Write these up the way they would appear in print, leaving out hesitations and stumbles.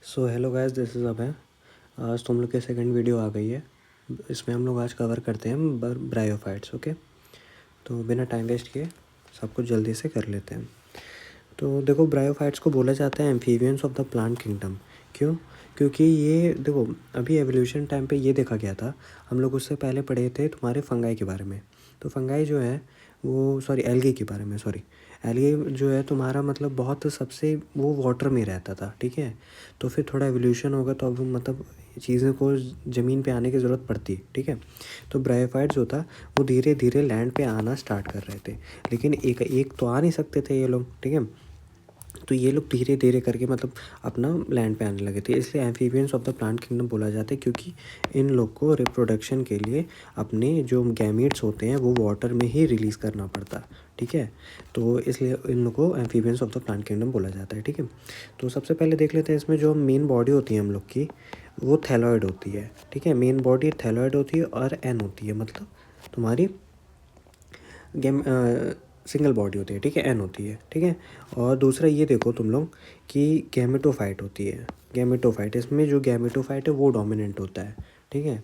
So hello guys, this is Abhay. आज तो हम लोग की सेकंड वीडियो आ गई है। इसमें हम लोग आज कवर करते हैं ब्रायोफाइट्स। ओके, तो बिना टाइम वेस्ट किए सब कुछ जल्दी से कर लेते हैं। तो देखो, ब्रायोफाइट्स को बोला जाता है amphibians of the plant kingdom. क्यों? क्योंकि ये देखो, अभी एवोल्यूशन टाइम पे ये देखा गया था। हम लोग उससे पहले पढ़े थे तुम्हारे फंगाई के बारे में। तो फंगाई जो है वो, सॉरी, एल्गी के बारे में, सॉरी। एल्गी जो है तुम्हारा मतलब बहुत सबसे वो वाटर में रहता था, ठीक है। तो फिर थोड़ा एवोल्यूशन होगा तो अब मतलब चीज़ों को ज़मीन पे आने की ज़रूरत पड़ती, ठीक है। तो ब्रायोफाइट्स जो था वो धीरे धीरे लैंड पे आना स्टार्ट कर रहे थे, लेकिन एक एक तो आ नहीं सकते थे ये लोग, ठीक है। तो ये लोग धीरे धीरे करके मतलब अपना लैंड पे आने लगे थे, इसलिए amphibians of the plant kingdom बोला जाता है। क्योंकि इन लोग को रिप्रोडक्शन के लिए अपने जो गैमीट्स होते हैं वो वाटर में ही रिलीज़ करना पड़ता, ठीक है। तो इसलिए इन लोग को amphibians of the plant kingdom बोला जाता है, ठीक है। तो सबसे पहले देख लेते हैं इसमें जो मेन बॉडी होती है हम लोग की, वो थैलॉइड होती है, ठीक है। मेन बॉडी थैलॉइड होती है और एन होती है, मतलब तुम्हारी गेम सिंगल बॉडी होती है, ठीक है, एन होती है, ठीक है। और दूसरा ये देखो तुम लोग कि गैमेटोफाइट होती है। गैमेटोफाइट, इसमें जो गैमेटोफाइट है वो डोमिनेंट होता है, ठीक है।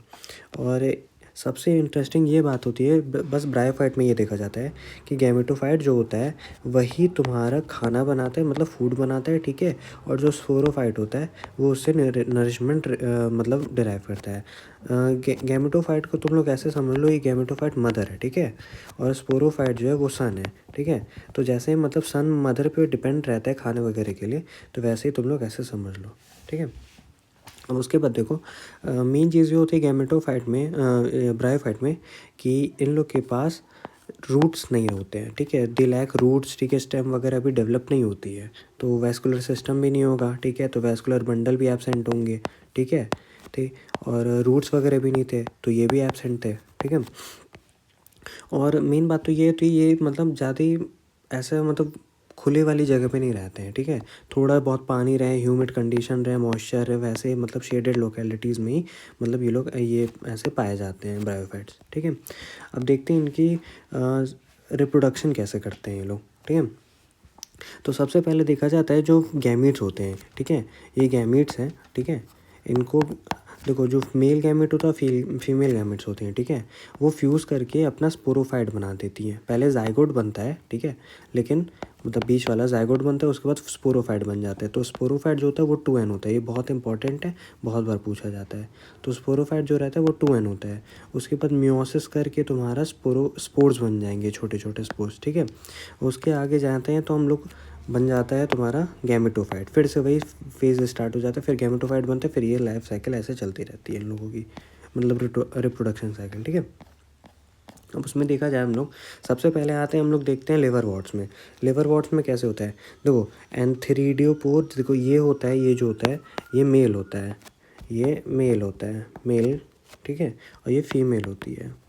और सबसे इंटरेस्टिंग ये बात होती है, बस ब्रायोफाइट में ये देखा जाता है कि गैमेटोफाइट जो होता है वही तुम्हारा खाना बनाता है, मतलब फूड बनाता है, ठीक है। और जो स्पोरोफाइट होता है वो उससे नरिशमेंट मतलब डिराइव करता है। गैमेटोफाइट को तुम लोग ऐसे समझ लो, ये गैमेटोफाइट मदर है, ठीक है। और स्पोरोफाइट जो है वो सन है, ठीक है। तो जैसे मतलब सन मदर पे डिपेंड रहता है खाने वगैरह के लिए, तो वैसे ही तुम लोग ऐसे समझ लो, ठीक है। अब उसके बाद देखो, मेन चीज़ ये होती है गैमेटोफाइट में, ब्रायोफाइट में, कि इन लोग के पास रूट्स नहीं होते हैं, ठीक है। दे लैक रूट्स, ठीक है। स्टेम वगैरह भी डेवलप नहीं होती है, तो वैस्कुलर सिस्टम भी नहीं होगा, ठीक है। तो वैस्कुलर बंडल भी एब्सेंट होंगे, ठीक है। ठीक, और रूट्स वगैरह भी नहीं थे तो ये भी एब्सेंट थे, ठीक है। और मेन बात तो ये थी, ये मतलब ज़्यादा ऐसा मतलब खुले वाली जगह पे नहीं रहते हैं, ठीक है। थोड़ा बहुत पानी रहे, ह्यूमिड कंडीशन रहे, मॉइस्चर रहे, वैसे मतलब शेडेड लोकेलिटीज़ में ही मतलब ये लोग ये ऐसे पाए जाते हैं ब्रायोफाइट्स, ठीक है। अब देखते हैं इनकी रिप्रोडक्शन कैसे करते हैं ये लोग, ठीक है। तो सबसे पहले देखा जाता है जो गैमीट्स होते हैं, ठीक है। ये गैमीट्स हैं, ठीक है। इनको देखो, जो मेल गैमेट होता है, फीमेल गैमेट्स होते हैं, ठीक है। वो फ्यूज़ करके अपना स्पोरोफाइट बना देती हैं। पहले जाइगोट बनता है, ठीक है, लेकिन मतलब बीच वाला जाइगोट बनता है, उसके बाद स्पोरोफाइट बन जाता है। तो स्पोरोफाइट जो होता है वो 2n होता है, ये बहुत इंपॉर्टेंट है, बहुत बार पूछा जाता है। तो स्पोरोफाइट जो रहता है वो 2n होता है। उसके बाद मियोसिस करके तुम्हारा स्पोर्स बन जाएंगे, छोटे छोटे स्पोर्स, ठीक है। उसके आगे जाते हैं तो हम लोग बन जाता है तुम्हारा गैमेटोफाइट, फिर से वही फेज़ स्टार्ट हो जाता है, फिर गैमेटोफाइट बनता है, फिर ये लाइफ साइकिल ऐसे चलती रहती है इन लोगों की, मतलब रिप्रोडक्शन साइकिल, ठीक है। अब उसमें देखा जाए हम लोग, सबसे पहले आते हैं हम लोग देखते हैं लिवरवॉर्ट्स में। लिवरवॉर्ट्स में कैसे होता है, देखो एंथ्रीडियोपोर, देखो ये होता है, ये जो होता है ये मेल होता है, ये मेल होता है, मेल, ठीक है। और ये फीमेल होती है।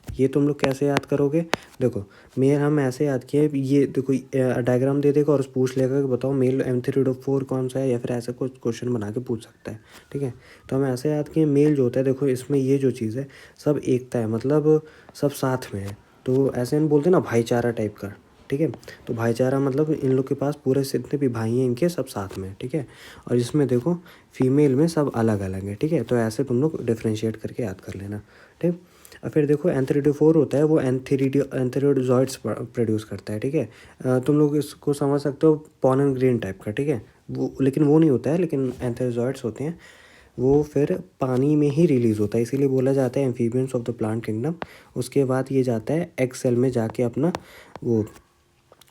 ये तुम लोग कैसे याद करोगे, देखो मेल हम ऐसे याद किए, ये देखो डायग्राम दे देगा और पूछ लेगा कि बताओ मेल एंथ्रीडोफोर कौन सा है, या फिर ऐसा कुछ क्वेश्चन बना के पूछ सकता है, ठीक है। तो हम ऐसे याद किए, मेल जो होता है, देखो इसमें ये जो चीज़ है सब एकता है, मतलब सब साथ में है। तो ऐसे हम बोलते हैं ना भाईचारा टाइप का, ठीक है। तो भाईचारा मतलब इन लोग के पास पूरे जितने भी भाई हैं इनके सब साथ में, ठीक है। और इसमें देखो फीमेल में सब अलग अलग है, ठीक है। तो ऐसे तुम लोग डिफ्रेंशिएट करके याद कर लेना, ठीक। और फिर देखो एंथ्रीडोफोर होता है, वो एंथ्रीडोजॉइड्स प्रोड्यूस करता है, ठीक है। तुम लोग इसको समझ सकते हो पॉलन ग्रेन टाइप का, ठीक है। वो लेकिन वो नहीं होता है, लेकिन एंथ्रीडोजॉइड्स होते हैं, वो फिर पानी में ही रिलीज़ होता है, इसीलिए बोला जाता है amphibians of the plant kingdom. उसके बाद ये जाता है एग सेल में जाके अपना वो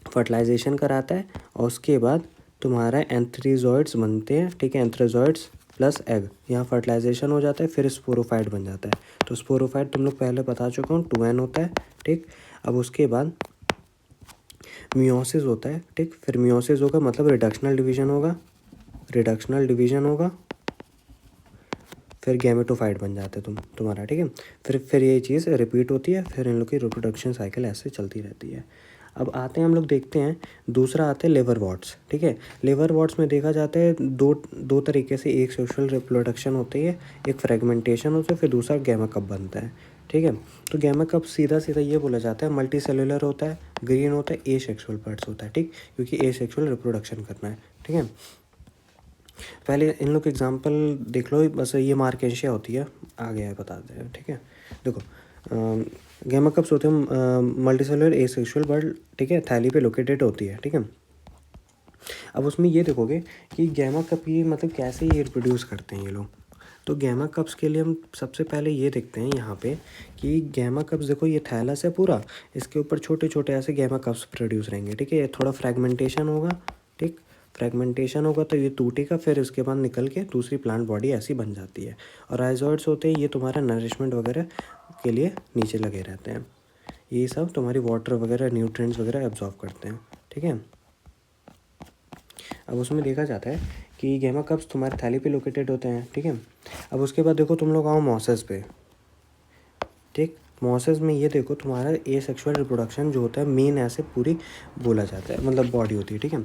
फर्टिलाइजेशन कराता है, और उसके बाद तुम्हारा एंथ्रीजॉइड्स बनते हैं, ठीक है। एंथ्रीजॉइड्स प्लस एग, यहाँ फर्टिलाइजेशन हो जाता है, फिर स्पोरोफाइट बन जाता है। तो स्पोरोफाइट तुम लोग पहले बता चुका हूँ, 2n होता है, ठीक। अब उसके बाद मियोसिस होता है, ठीक। फिर मियोसिस होगा मतलब रिडक्शनल डिवीजन होगा, रिडक्शनल डिवीजन होगा, फिर गैमेटोफाइट बन जाते हैं तुम्हारा, ठीक है। फिर ये चीज़ रिपीट होती है, फिर इन लोग की रिप्रोडक्शन साइकिल ऐसे चलती रहती है। अब आते हैं हम लोग देखते हैं, दूसरा आते हैं लिवर वॉर्ट्स, ठीक है। लिवर वॉर्ट्स में देखा जाता है दो तरीके से, एक सेक्सुअल रिप्रोडक्शन होती है, एक फ्रेगमेंटेशन होता है, फिर दूसरा गैमा कप बनता है, ठीक है। तो गैमा कप सीधा सीधा ये बोला जाता है मल्टी सेलुलर होता है, ग्रीन होता है, ए सेक्सुअल पार्ट्स होता है, ठीक, क्योंकि ए सेक्सुअल रिप्रोडक्शन करना है, ठीक है। पहले इन लोग एग्जांपल देख लो, बस ये मार्केशिया होती है, आगे है बताते हैं, ठीक है। देखो गैमा कप्स होते हैं मल्टीसेलुलर एसेक्सुअल बर्ड, ठीक है, थैली पे लोकेटेड होती है, ठीक है। अब उसमें ये देखोगे कि गैमा कप ये मतलब कैसे ये रिप्रोड्यूस करते हैं ये लोग। तो गैमा कप्स के लिए हम सबसे पहले ये देखते हैं यहाँ पे कि गैमा कप्स, देखो ये थैलस है पूरा, इसके ऊपर छोटे छोटे ऐसे गैमा कप्स प्रोड्यूस रहेंगे, ठीक है। ये थोड़ा फ्रेगमेंटेशन होगा, ठीक, फ्रेगमेंटेशन होगा तो ये टूटेगा, फिर उसके बाद निकल के दूसरी प्लांट बॉडी ऐसी बन जाती है। और राइजोइड्स होते हैं, ये तुम्हारा नरिशमेंट वगैरह के लिए नीचे लगे रहते हैं, ये सब तुम्हारी वाटर वगैरह न्यूट्रिएंट्स वगैरह एब्जॉर्ब करते हैं, ठीक है। अब उसमें देखा जाता है कि गैमा कप्स तुम्हारे थैली पे लोकेटेड होते हैं, ठीक है। अब उसके बाद देखो तुम लोग आओ मॉसेस पे, ठीक। मॉसेस में ये देखो तुम्हारा एसेक्सुअल रिप्रोडक्शन जो होता है मेन ऐसे पूरी बोला जाता है, मतलब बॉडी होती है, ठीक है।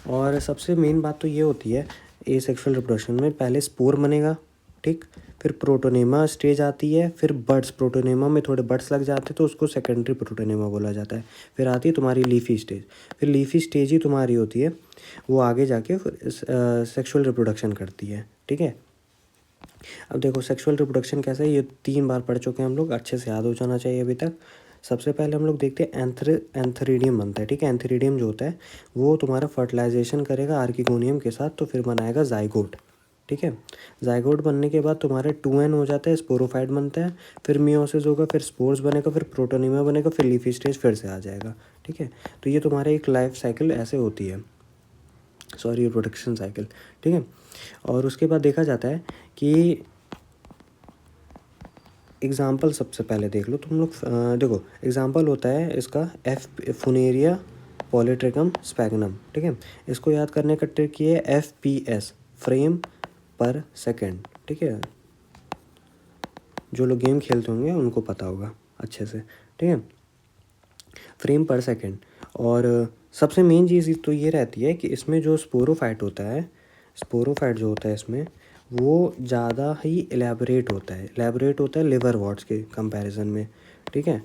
और सबसे मेन बात तो ये होती है एसेक्सुअल रिप्रोडक्शन में, पहले स्पोर बनेगा, ठीक, फिर प्रोटोनेमा स्टेज आती है, फिर बड्स, प्रोटोनेमा में थोड़े बड्स लग जाते हैं तो उसको सेकेंडरी प्रोटोनेमा बोला जाता है। फिर आती है तुम्हारी लीफी स्टेज, फिर लीफी स्टेज ही तुम्हारी होती है, वो आगे जाके सेक्सुअल रिप्रोडक्शन करती है, ठीक है। अब देखो सेक्सुअल रिप्रोडक्शन कैसा है, ये 3 बार पढ़ चुके हैं हम लोग, अच्छे से याद हो जाना चाहिए अभी तक। सबसे पहले हम लोग देखते हैं एंथरीडियम बनता है, ठीक है। एंथरीडियम जो होता है वो तुम्हारा फर्टिलाइजेशन करेगा आर्किगोनियम के साथ, तो फिर बनाएगा जाइगोट, ठीक है। जाइगोट बनने के बाद तुम्हारे 2n हो जाता है, स्पोरोफाइट बनता है, फिर मियोसिस होगा, फिर स्पोर्स बनेगा, फिर प्रोटोनिमा बनेगा, फिर लीफी स्टेज फिर से आ जाएगा, ठीक है। तो ये तुम्हारा एक लाइफ साइकिल ऐसे होती है, सॉरी रिप्रोडक्शन साइकिल, ठीक है। और उसके बाद देखा जाता है कि एग्ज़ाम्पल सबसे पहले देख लो तुम लोग, देखो एग्ज़ाम्पल होता है इसका फुनेरिया पॉलीट्रिकम स्पैगनम, ठीक है। इसको याद करने का ट्रिक ये है FPS, फ्रेम पर सेकंड, ठीक है। जो लोग गेम खेलते होंगे उनको पता होगा अच्छे से, ठीक है, फ्रेम पर सेकंड। और सबसे मेन चीज़ तो ये रहती है कि इसमें जो स्पोरोफाइट होता है, स्पोरोफाइट जो होता है इसमें वो ज़्यादा ही एलैबोरेट होता है लिवर वॉर्ट्स के कंपैरिजन में, ठीक है।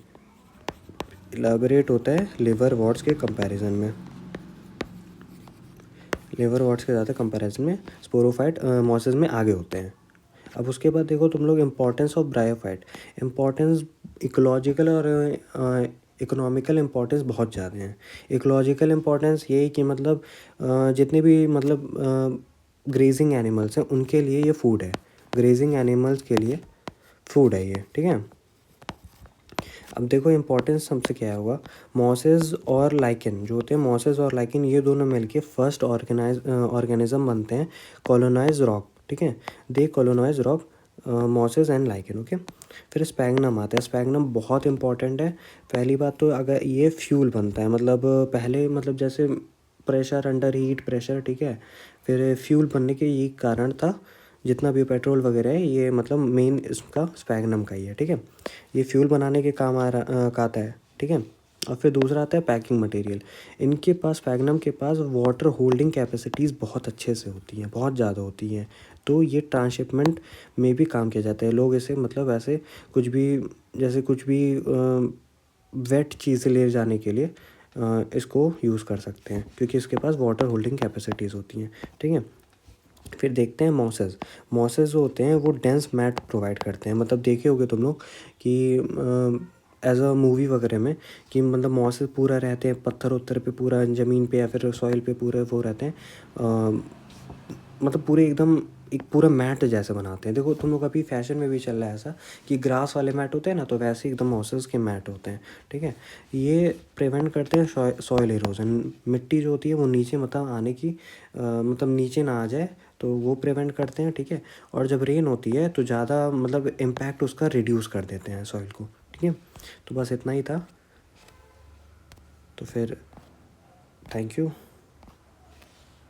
एलैबोरेट होता है लिवर वॉर्ट्स के कंपैरिजन में, लिवर वॉर्ट्स के ज़्यादा कंपैरिजन में स्पोरोफाइट मॉसेस में आगे होते हैं। अब उसके बाद देखो तुम लोग importance of bryophyte, importance ecological और इकोनॉमिकल इम्पोर्टेंस बहुत ज़्यादा हैं। इकोलॉजिकल इम्पोर्टेंस यही कि मतलब जितने भी मतलब ग्रेजिंग एनिमल्स हैं उनके लिए ये फूड है, ग्रेजिंग एनिमल्स के लिए फूड है ये, ठीक है। अब देखो इम्पोर्टेंस हमसे क्या होगा, मॉसेस और लाइकेन जो होते हैं, मॉसेस और लाइकेन ये दोनों मिलके फर्स्ट ऑर्गेनिज्म बनते हैं कॉलोनाइज रॉक, ठीक है। They colonise rock mosses and lichen, okay. फिर स्पैगनम आता है, स्पैगनम बहुत इंपॉर्टेंट है। पहली बात तो अगर ये फ्यूल बनता है, मतलब पहले मतलब जैसे प्रेशर, अंडर हीट प्रेशर, ठीक है, फिर फ्यूल बनने के ये कारण था, जितना भी पेट्रोल वगैरह है ये मतलब मेन इसका स्पैगनम का ही है, ठीक है। ये फ्यूल बनाने के काम का आता है, ठीक है। और फिर दूसरा आता है पैकिंग मटेरियल। इनके पास स्पैगनम के पास वाटर होल्डिंग कैपेसिटीज़ बहुत अच्छे से होती हैं, बहुत ज़्यादा होती हैं, तो ये ट्रांसशिपमेंट में भी काम किया जाता है। लोग इसे मतलब ऐसे कुछ भी, जैसे कुछ भी वेट चीज़ें ले जाने के लिए इसको यूज़ कर सकते हैं, क्योंकि इसके पास वाटर होल्डिंग कैपेसिटीज़ होती हैं, ठीक है। फिर देखते हैं मॉसेस, मॉसेस जो होते हैं वो डेंस मैट प्रोवाइड करते हैं, मतलब देखे होगे तुम लोग कि एज अ मूवी वगैरह में कि मतलब मॉसेस पूरा रहते हैं पत्थर उत्थर पे, पूरा ज़मीन पे या फिर सॉइल पे पूरे वो रहते हैं, मतलब पूरे एकदम एक पूरा मैट जैसे बनाते हैं। देखो तुम लोग अभी फैशन में भी चल रहा है ऐसा कि ग्रास वाले मैट होते हैं ना, तो वैसे एकदम मॉसेस के मैट होते हैं, ठीक है। ये प्रिवेंट करते हैं सॉइल इरोजन, मिट्टी जो होती है वो नीचे मतलब आने की मतलब नीचे ना आ जाए, तो वो प्रिवेंट करते हैं, ठीक है। और जब रेन होती है तो ज़्यादा मतलब इम्पैक्ट उसका रिड्यूस कर देते हैं सॉइल को, ठीक है। तो बस इतना ही था, तो फिर थैंक यू।